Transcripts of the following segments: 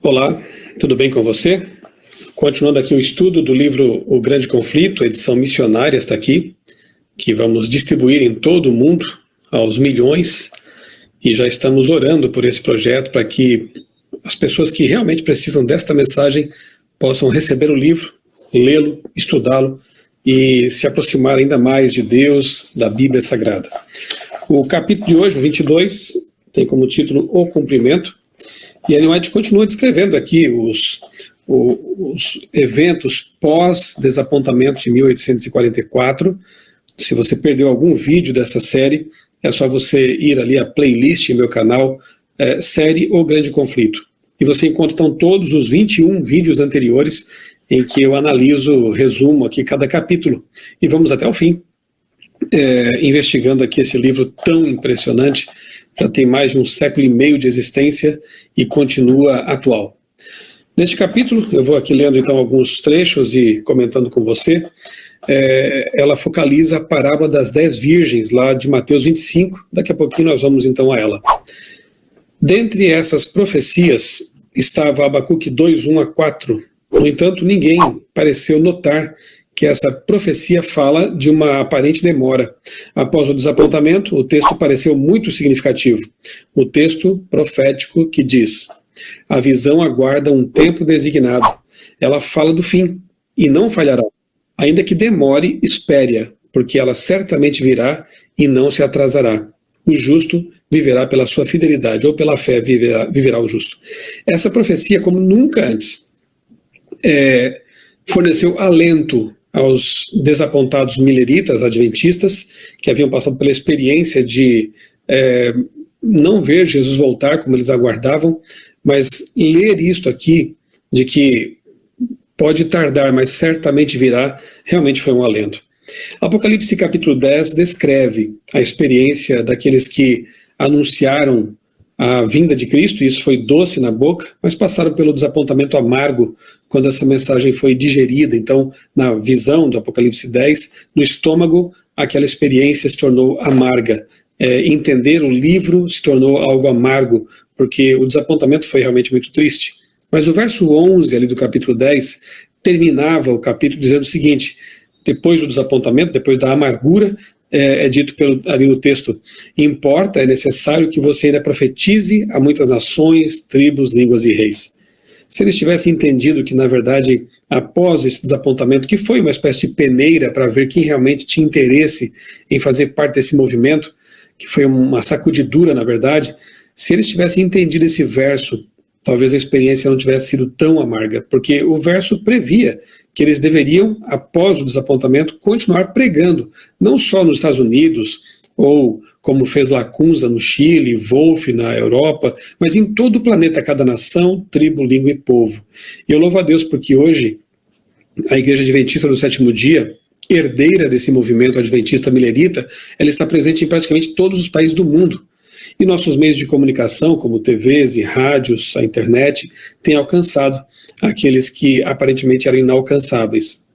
Olá, tudo bem com você? Continuando aqui o estudo do livro O Grande Conflito, edição missionária está aqui, que vamos distribuir em todo o mundo, aos milhões, e já estamos orando por esse projeto para que as pessoas que realmente precisam desta mensagem possam receber o livro, lê-lo, estudá-lo e se aproximar ainda mais de Deus, da Bíblia Sagrada. O capítulo de hoje, o 22, tem como título O Cumprimento, e Ellen White continua descrevendo aqui os eventos pós-desapontamento de 1844. Se você perdeu algum vídeo dessa série, é só você ir ali à playlist em meu canal, série O Grande Conflito. E você encontra então todos os 21 vídeos anteriores em que eu analiso, resumo aqui cada capítulo. E vamos até o fim, investigando aqui esse livro tão impressionante. Já tem mais de 1,5 séculos de existência e continua atual. Neste capítulo, eu vou aqui lendo então alguns trechos e comentando com você. Ela focaliza a parábola das 10 virgens, lá de Mateus 25, daqui a pouquinho nós vamos então a ela. Dentre essas profecias estava Abacuque 2, 1 a 4. No entanto, ninguém pareceu notar que essa profecia fala de uma aparente demora. Após o desapontamento, o texto pareceu muito significativo. O texto profético que diz: a visão aguarda um tempo designado. Ela fala do fim, e não falhará. Ainda que demore, espere-a, porque ela certamente virá e não se atrasará. O justo viverá pela sua fidelidade, ou pela fé viverá o justo. Essa profecia, como nunca antes, forneceu alento aos desapontados mileritas, adventistas, que haviam passado pela experiência de não ver Jesus voltar como eles aguardavam, mas ler isto aqui, de que pode tardar, mas certamente virá, realmente foi um alento. Apocalipse capítulo 10 descreve a experiência daqueles que anunciaram a vinda de Cristo, e isso foi doce na boca, mas passaram pelo desapontamento amargo quando essa mensagem foi digerida. Então, na visão do Apocalipse 10, no estômago, aquela experiência se tornou amarga. Entender o livro se tornou algo amargo, porque o desapontamento foi realmente muito triste. Mas o verso 11 ali do capítulo 10 terminava o capítulo dizendo o seguinte: depois do desapontamento, depois da amargura, é dito ali no texto: importa, é necessário que você ainda profetize a muitas nações, tribos, línguas e reis. Se eles tivessem entendido que, na verdade, após esse desapontamento, que foi uma espécie de peneira para ver quem realmente tinha interesse em fazer parte desse movimento, que foi uma sacudidura, na verdade, se eles tivessem entendido esse verso, talvez a experiência não tivesse sido tão amarga, porque o verso previa que eles deveriam, após o desapontamento, continuar pregando, não só nos Estados Unidos, ou como fez Lacunza no Chile, Wolff na Europa, mas em todo o planeta, cada nação, tribo, língua e povo. E eu louvo a Deus porque hoje a Igreja Adventista do Sétimo Dia, herdeira desse movimento adventista milerita, ela está presente em praticamente todos os países do mundo. E nossos meios de comunicação, como TVs e rádios, a internet, têm alcançado aqueles que aparentemente eram inalcançáveis.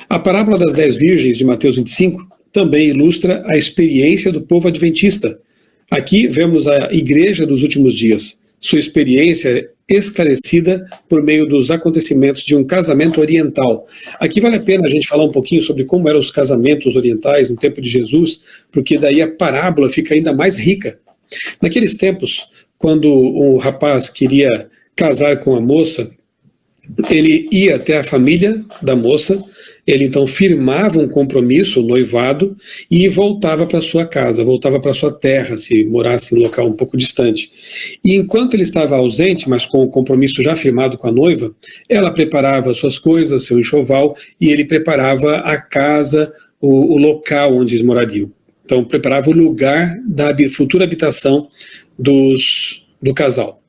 A parábola das 10 virgens de Mateus 25 também ilustra a experiência do povo adventista. Aqui vemos a igreja dos últimos dias, sua experiência esclarecida por meio dos acontecimentos de um casamento oriental. Aqui vale a pena a gente falar um pouquinho sobre como eram os casamentos orientais no tempo de Jesus, porque daí a parábola fica ainda mais rica. Naqueles tempos, quando o rapaz queria casar com a moça, ele ia até a família da moça, ele então firmava um compromisso, o noivado, e voltava para sua casa, voltava para sua terra, se morasse em um local um pouco distante. E enquanto ele estava ausente, mas com o compromisso já firmado com a noiva, ela preparava suas coisas, seu enxoval, e ele preparava a casa, o local onde eles morariam. Então, preparava o lugar da futura habitação do casal.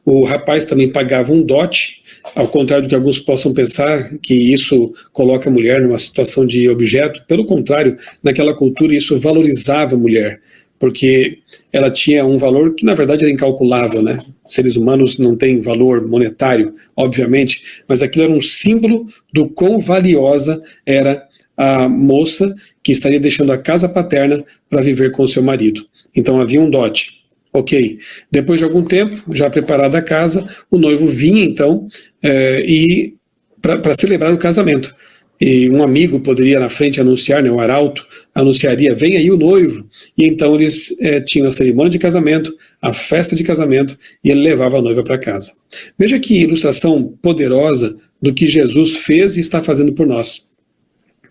O rapaz também pagava um dote, ao contrário do que alguns possam pensar, que isso coloca a mulher numa situação de objeto. Pelo contrário, naquela cultura isso valorizava a mulher, porque ela tinha um valor que na verdade era incalculável, né? Seres humanos não têm valor monetário, obviamente, mas aquilo era um símbolo do quão valiosa era a moça que estaria deixando a casa paterna para viver com o seu marido. Então havia um dote. Ok. Depois de algum tempo, já preparada a casa, o noivo vinha então e para celebrar o casamento. E um amigo poderia na frente anunciar, né, o arauto anunciaria, vem aí o noivo. E então eles tinham a cerimônia de casamento, a festa de casamento, e ele levava a noiva para casa. Veja que ilustração poderosa do que Jesus fez e está fazendo por nós.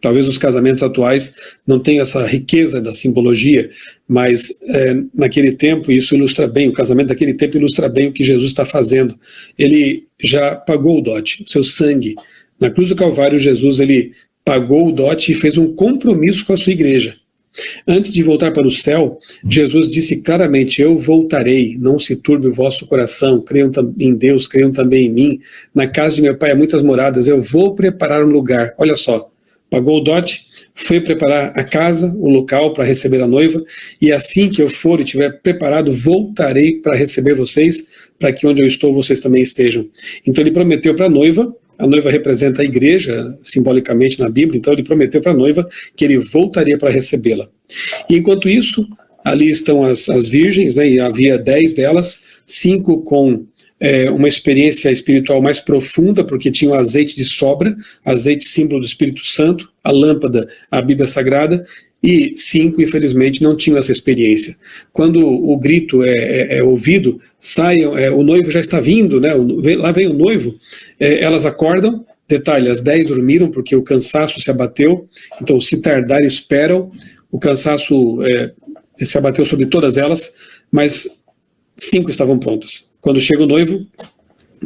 Talvez os casamentos atuais não tenham essa riqueza da simbologia, mas naquele tempo isso ilustra bem, o casamento daquele tempo ilustra bem o que Jesus está fazendo. Ele já pagou o dote, o seu sangue. Na cruz do Calvário, Jesus ele pagou o dote e fez um compromisso com a sua igreja. Antes de voltar para o céu, Jesus disse claramente, eu voltarei, não se turbe o vosso coração, creiam em Deus, creiam também em mim, na casa de meu pai há muitas moradas, eu vou preparar um lugar. Olha só, pagou o dote, foi preparar a casa, o local para receber a noiva, e assim que eu for e tiver preparado, voltarei para receber vocês, para que onde eu estou vocês também estejam. Então ele prometeu para a noiva representa a igreja, simbolicamente na Bíblia, então ele prometeu para a noiva que ele voltaria para recebê-la. E enquanto isso, ali estão as virgens, né, e havia 10 delas, 5 com uma experiência espiritual mais profunda, porque tinham azeite de sobra, azeite símbolo do Espírito Santo, a lâmpada, a Bíblia Sagrada, e 5, infelizmente, não tinham essa experiência. Quando o grito é ouvido, saiam, o noivo já está vindo, né? Lá vem o noivo, elas acordam, detalhe, as 10 dormiram porque o cansaço se abateu, então se tardar esperam, o cansaço se abateu sobre todas elas, mas 5 estavam prontas. Quando chega o noivo,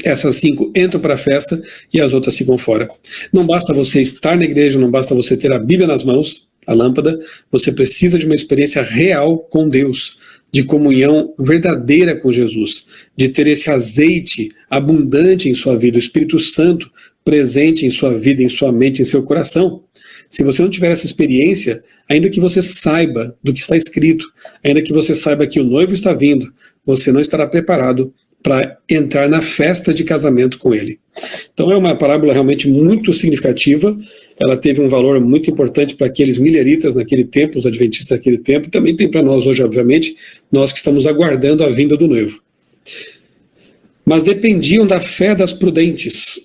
essas 5 entram para a festa e as outras ficam fora. Não basta você estar na igreja, não basta você ter a Bíblia nas mãos, a lâmpada, você precisa de uma experiência real com Deus, de comunhão verdadeira com Jesus, de ter esse azeite abundante em sua vida, o Espírito Santo presente em sua vida, em sua mente, em seu coração. Se você não tiver essa experiência, ainda que você saiba do que está escrito, ainda que você saiba que o noivo está vindo, você não estará preparado para entrar na festa de casamento com ele. Então é uma parábola realmente muito significativa, ela teve um valor muito importante para aqueles mileritas naquele tempo, os adventistas naquele tempo, e também tem para nós hoje, obviamente, nós que estamos aguardando a vinda do noivo. Mas dependiam da fé das prudentes,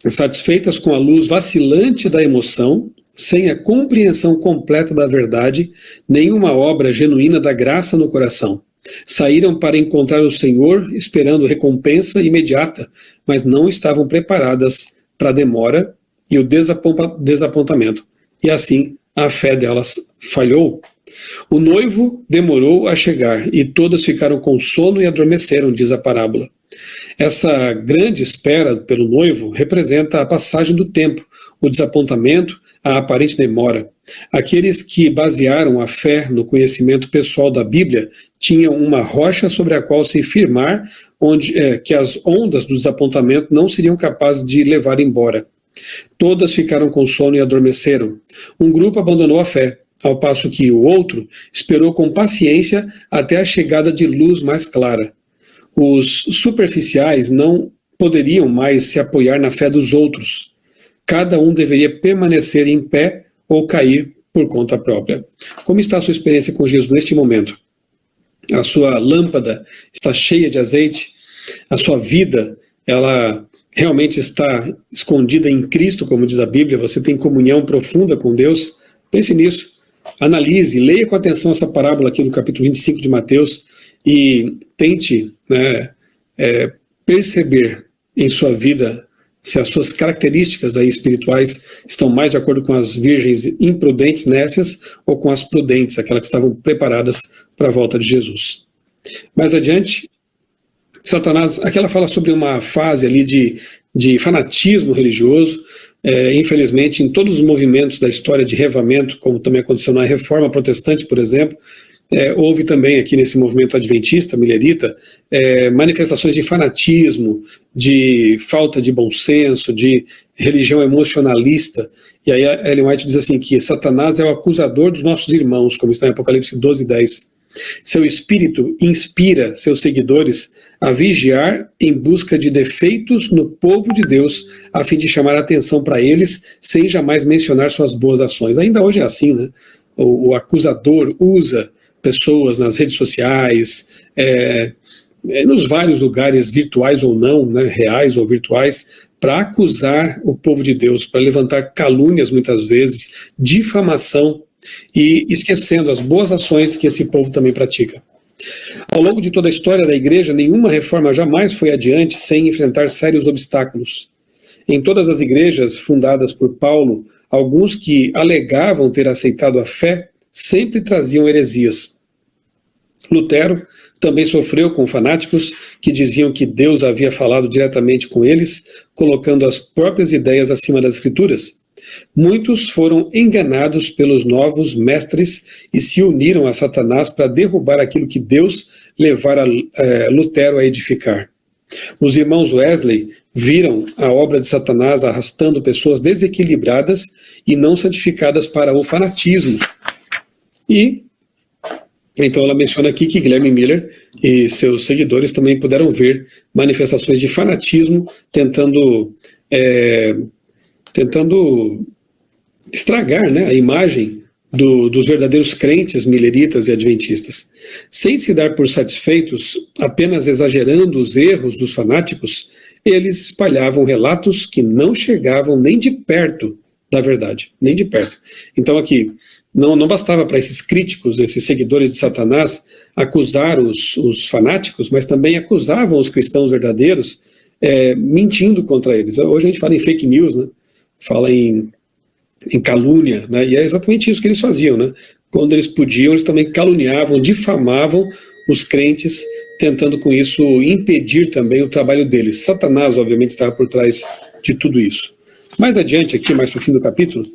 satisfeitas com a luz vacilante da emoção, sem a compreensão completa da verdade, nenhuma obra genuína da graça no coração. Saíram para encontrar o Senhor, esperando recompensa imediata, mas não estavam preparadas para a demora e o desapontamento. E assim, a fé delas falhou. O noivo demorou a chegar, e todas ficaram com sono e adormeceram, diz a parábola. Essa grande espera pelo noivo representa a passagem do tempo, o desapontamento, a aparente demora. Aqueles que basearam a fé no conhecimento pessoal da Bíblia tinham uma rocha sobre a qual se firmar, que as ondas do desapontamento não seriam capazes de levar embora. Todas ficaram com sono e adormeceram. Um grupo abandonou a fé, ao passo que o outro esperou com paciência até a chegada de luz mais clara. Os superficiais não poderiam mais se apoiar na fé dos outros. Cada um deveria permanecer em pé ou cair por conta própria. Como está a sua experiência com Jesus neste momento? A sua lâmpada está cheia de azeite? A sua vida, ela realmente está escondida em Cristo, como diz a Bíblia? Você tem comunhão profunda com Deus? Pense nisso. Analise, leia com atenção essa parábola aqui no capítulo 25 de Mateus e tente perceber em sua vida se as suas características aí espirituais estão mais de acordo com as virgens imprudentes, nécias, ou com as prudentes, aquelas que estavam preparadas para a volta de Jesus. Mais adiante, Satanás, aqui ela fala sobre uma fase ali de fanatismo religioso. Infelizmente, em todos os movimentos da história de revamento, como também aconteceu na Reforma Protestante, por exemplo, houve também aqui nesse movimento adventista, milerita, manifestações de fanatismo, de falta de bom senso, de religião emocionalista. E aí a Ellen White diz assim que Satanás é o acusador dos nossos irmãos, como está em Apocalipse 12:10. Seu espírito inspira seus seguidores a vigiar em busca de defeitos no povo de Deus, a fim de chamar a atenção para eles, sem jamais mencionar suas boas ações. Ainda hoje é assim, né? O acusador usa pessoas nas redes sociais, nos vários lugares virtuais ou não, né, reais ou virtuais, para acusar o povo de Deus, para levantar calúnias muitas vezes, difamação, e esquecendo as boas ações que esse povo também pratica. Ao longo de toda a história da igreja, nenhuma reforma jamais foi adiante sem enfrentar sérios obstáculos. Em todas as igrejas fundadas por Paulo, alguns que alegavam ter aceitado a fé sempre traziam heresias. Lutero também sofreu com fanáticos que diziam que Deus havia falado diretamente com eles, colocando as próprias ideias acima das Escrituras. Muitos foram enganados pelos novos mestres e se uniram a Satanás para derrubar aquilo que Deus levara Lutero a edificar. Os irmãos Wesley viram a obra de Satanás arrastando pessoas desequilibradas e não santificadas para o fanatismo. E então ela menciona aqui que Guilherme Miller e seus seguidores também puderam ver manifestações de fanatismo tentando estragar, né, a imagem dos verdadeiros crentes milleritas e adventistas. Sem se dar por satisfeitos, apenas exagerando os erros dos fanáticos, eles espalhavam relatos que não chegavam nem de perto da verdade, nem de perto. Então aqui, não bastava para esses críticos, esses seguidores de Satanás, acusar os fanáticos, mas também acusavam os cristãos verdadeiros, mentindo contra eles. Hoje a gente fala em fake news, né? Fala em calúnia, né? E é exatamente isso que eles faziam, né? Quando eles podiam, eles também caluniavam, difamavam os crentes, tentando com isso impedir também o trabalho deles. Satanás, obviamente, estava por trás de tudo isso. Mais adiante, aqui, mais para o fim do capítulo,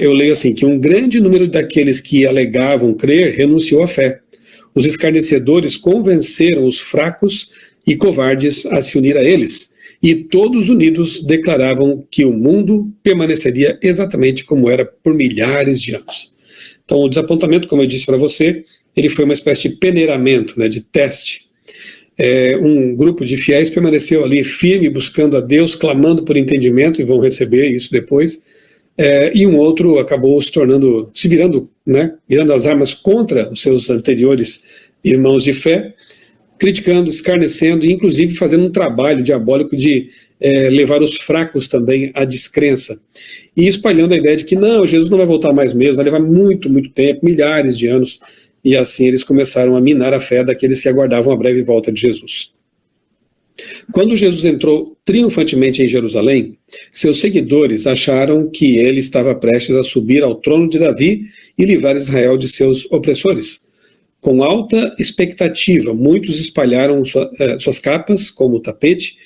eu leio assim, que um grande número daqueles que alegavam crer renunciou à fé. Os escarnecedores convenceram os fracos e covardes a se unir a eles, e todos unidos declaravam que o mundo permaneceria exatamente como era por milhares de anos. Então o desapontamento, como eu disse para você, ele foi uma espécie de peneiramento, né, de teste. Um grupo de fiéis permaneceu ali firme, buscando a Deus, clamando por entendimento, e vão receber isso depois, e um outro acabou virando as armas contra os seus anteriores irmãos de fé, criticando, escarnecendo e inclusive fazendo um trabalho diabólico de levar os fracos também à descrença, e espalhando a ideia de que não, Jesus não vai voltar mais mesmo, vai levar muito, muito tempo, milhares de anos, e assim eles começaram a minar a fé daqueles que aguardavam a breve volta de Jesus. Quando Jesus entrou triunfantemente em Jerusalém, seus seguidores acharam que ele estava prestes a subir ao trono de Davi e livrar Israel de seus opressores. Com alta expectativa, muitos espalharam suas capas, como tapete,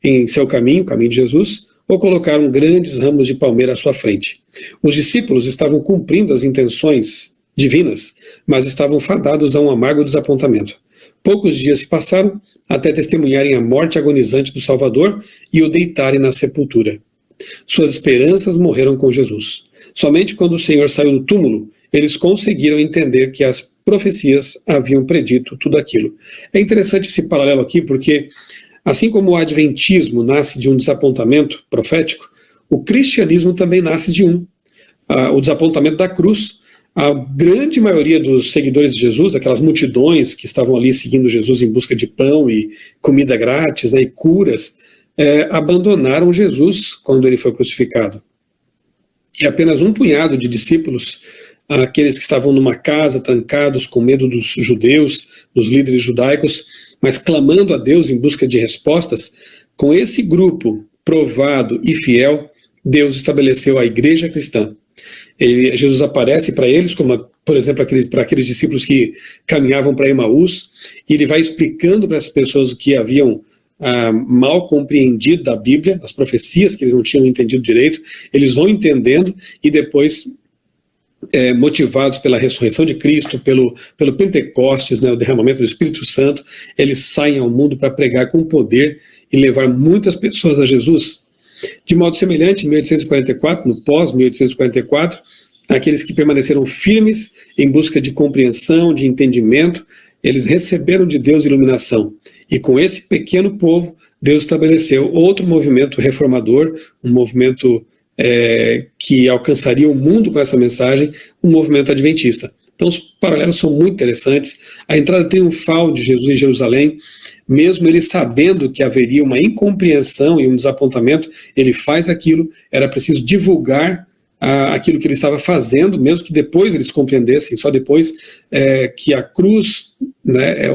em seu caminho, o caminho de Jesus, ou colocaram grandes ramos de palmeira à sua frente. Os discípulos estavam cumprindo as intenções divinas, mas estavam fadados a um amargo desapontamento. Poucos dias se passaram até testemunharem a morte agonizante do Salvador e o deitarem na sepultura. Suas esperanças morreram com Jesus. Somente quando o Senhor saiu do túmulo, eles conseguiram entender que as profecias haviam predito tudo aquilo. É interessante esse paralelo aqui, porque assim como o adventismo nasce de um desapontamento profético, o cristianismo também nasce de o desapontamento da cruz. A grande maioria dos seguidores de Jesus, aquelas multidões que estavam ali seguindo Jesus em busca de pão e comida grátis, né, e curas, abandonaram Jesus quando ele foi crucificado. E apenas um punhado de discípulos, aqueles que estavam numa casa, trancados, com medo dos judeus, dos líderes judaicos, mas clamando a Deus em busca de respostas, com esse grupo provado e fiel, Deus estabeleceu a igreja cristã. Jesus aparece para eles, como, por exemplo, para aqueles discípulos que caminhavam para Emaús, e ele vai explicando para essas pessoas o que haviam mal compreendido da Bíblia, as profecias que eles não tinham entendido direito, eles vão entendendo, e depois, motivados pela ressurreição de Cristo, pelo Pentecostes, né, o derramamento do Espírito Santo, eles saem ao mundo para pregar com poder e levar muitas pessoas a Jesus. De modo semelhante, em 1844, no pós-1844, aqueles que permaneceram firmes em busca de compreensão, de entendimento, eles receberam de Deus iluminação. E com esse pequeno povo, Deus estabeleceu outro movimento reformador, um movimento que alcançaria o mundo com essa mensagem, um movimento adventista. Então os paralelos são muito interessantes. A entrada triunfal de Jesus em Jerusalém, mesmo ele sabendo que haveria uma incompreensão e um desapontamento, ele faz aquilo, era preciso divulgar aquilo que ele estava fazendo, mesmo que depois eles compreendessem, só depois que a cruz, né,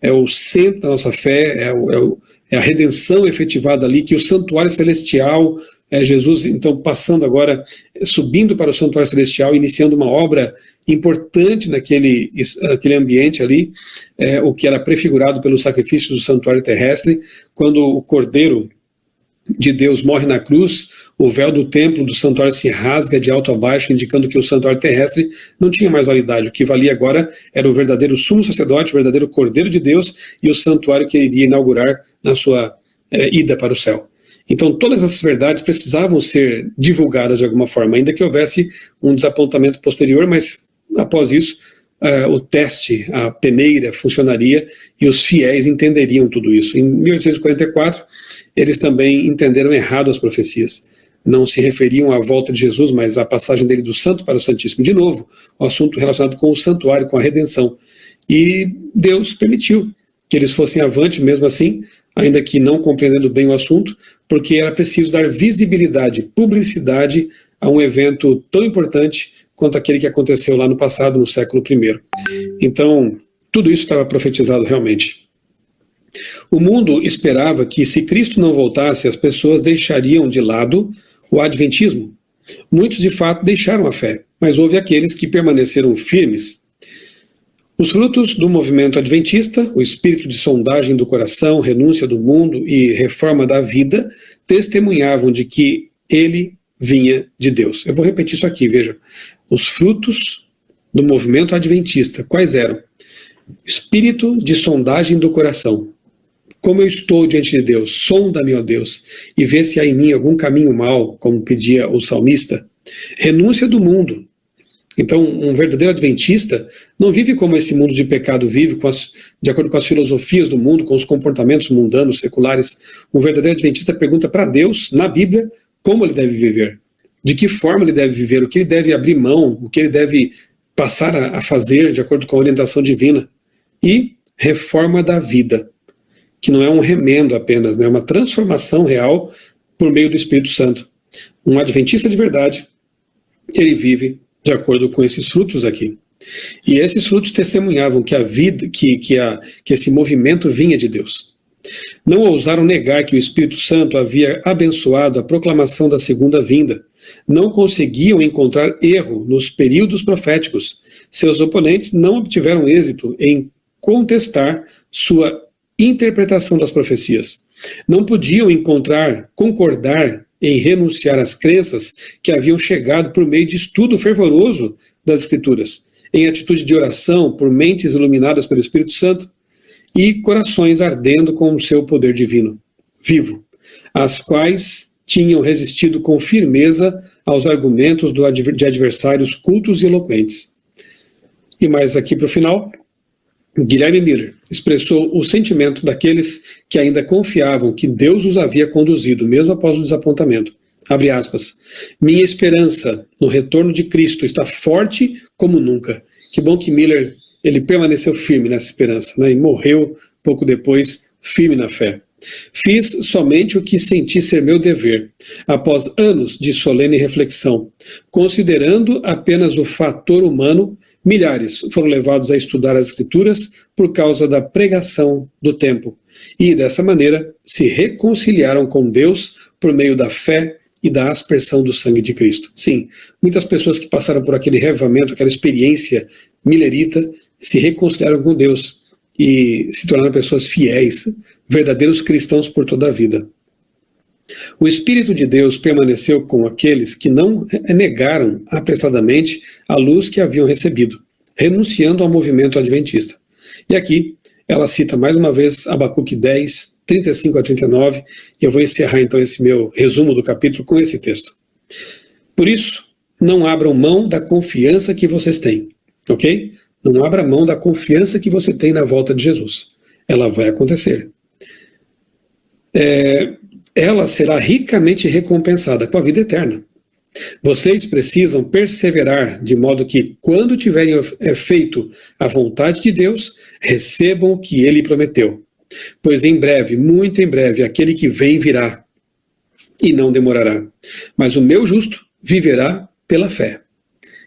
é o centro da nossa fé, é a redenção efetivada ali, que o santuário celestial, Jesus então passando agora, subindo para o santuário celestial, iniciando uma obra importante naquele ambiente ali, o que era prefigurado pelos sacrifícios do santuário terrestre, quando o Cordeiro de Deus morre na cruz, o véu do templo do santuário se rasga de alto a baixo, indicando que o santuário terrestre não tinha mais validade. O que valia agora era o verdadeiro sumo sacerdote, o verdadeiro Cordeiro de Deus, e o santuário que ele iria inaugurar na sua ida para o céu. Então todas essas verdades precisavam ser divulgadas de alguma forma, ainda que houvesse um desapontamento posterior, mas após isso o teste, a peneira funcionaria e os fiéis entenderiam tudo isso. Em 1844, eles também entenderam errado as profecias. Não se referiam à volta de Jesus, mas à passagem dele do santo para o santíssimo. De novo, o assunto relacionado com o santuário, com a redenção. E Deus permitiu que eles fossem avante mesmo assim, ainda que não compreendendo bem o assunto, porque era preciso dar visibilidade, publicidade a um evento tão importante quanto aquele que aconteceu lá no passado, no século I. Então, tudo isso estava profetizado realmente. O mundo esperava que, se Cristo não voltasse, as pessoas deixariam de lado o adventismo. Muitos, de fato, deixaram a fé, mas houve aqueles que permaneceram firmes. Os frutos do movimento adventista, o espírito de sondagem do coração, renúncia do mundo e reforma da vida, testemunhavam de que ele vinha de Deus. Eu vou repetir isso aqui, veja. Os frutos do movimento adventista, quais eram? Espírito de sondagem do coração. Como eu estou diante de Deus, sonda-me, ó Deus, e vê se há em mim algum caminho mau, como pedia o salmista. Renúncia do mundo. Então, um verdadeiro adventista não vive como esse mundo de pecado vive, de acordo com as filosofias do mundo, com os comportamentos mundanos, seculares. Um verdadeiro adventista pergunta para Deus, na Bíblia, como ele deve viver, de que forma ele deve viver, o que ele deve abrir mão, o que ele deve passar a fazer de acordo com a orientação divina. E reforma da vida, que não é um remendo apenas, né? É uma transformação real por meio do Espírito Santo. Um adventista de verdade, ele vive de acordo com esses frutos aqui. E esses frutos testemunhavam que a vida, que esse movimento vinha de Deus. Não ousaram negar que o Espírito Santo havia abençoado a proclamação da segunda vinda. Não conseguiam encontrar erro nos períodos proféticos. Seus oponentes não obtiveram êxito em contestar sua interpretação das profecias. Não podiam concordar em renunciar às crenças que haviam chegado por meio de estudo fervoroso das Escrituras, em atitude de oração por mentes iluminadas pelo Espírito Santo e corações ardendo com o seu poder divino, vivo, as quais tinham resistido com firmeza aos argumentos de adversários cultos e eloquentes. E mais aqui para o final, Guilherme Miller expressou o sentimento daqueles que ainda confiavam que Deus os havia conduzido, mesmo após o desapontamento. Abre aspas. Minha esperança no retorno de Cristo está forte como nunca. Que bom que Miller ele permaneceu firme nessa esperança, né, e morreu pouco depois, firme na fé. Fiz somente o que senti ser meu dever, após anos de solene reflexão. Considerando apenas o fator humano, milhares foram levados a estudar as Escrituras por causa da pregação do tempo, e dessa maneira se reconciliaram com Deus por meio da fé e da aspersão do sangue de Cristo. Sim, muitas pessoas que passaram por aquele revivamento, aquela experiência millerita, se reconciliaram com Deus e se tornaram pessoas fiéis, verdadeiros cristãos por toda a vida. O Espírito de Deus permaneceu com aqueles que não negaram apressadamente a luz que haviam recebido, renunciando ao movimento adventista. E aqui ela cita mais uma vez Abacuque 10, 35 a 39, e eu vou encerrar então esse meu resumo do capítulo com esse texto. Por isso, não abram mão da confiança que vocês têm, ok? Não abra mão da confiança que você tem na volta de Jesus. Ela vai acontecer. Ela será ricamente recompensada com a vida eterna. Vocês precisam perseverar, de modo que, quando tiverem feito a vontade de Deus, recebam o que Ele prometeu. Pois em breve, muito em breve, aquele que vem virá, e não demorará. Mas o meu justo viverá pela fé.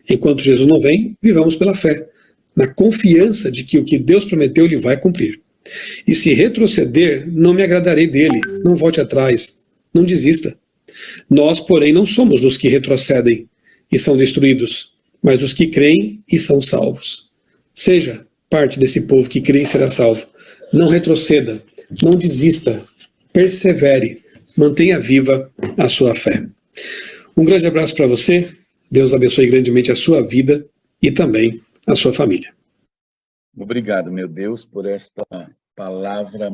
Enquanto Jesus não vem, vivamos pela fé, na confiança de que o que Deus prometeu Ele vai cumprir. E se retroceder, não me agradarei dele. Não volte atrás, não desista. Nós, porém, não somos dos que retrocedem e são destruídos, mas os que creem e são salvos. Seja parte desse povo que crê e será salvo. Não retroceda, não desista, persevere, mantenha viva a sua fé. Um grande abraço para você, Deus abençoe grandemente a sua vida e também a sua família. Obrigado, meu Deus, por esta palavra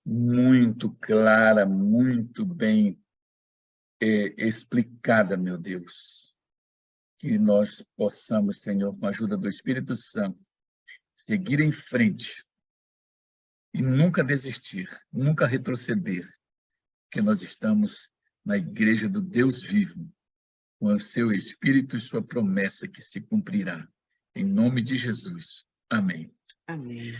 muito clara, muito bem explicada, meu Deus. Que nós possamos, Senhor, com a ajuda do Espírito Santo, seguir em frente e nunca desistir, nunca retroceder, porque nós estamos na igreja do Deus vivo, com o seu Espírito e sua promessa que se cumprirá. Em nome de Jesus. Amém. Amém.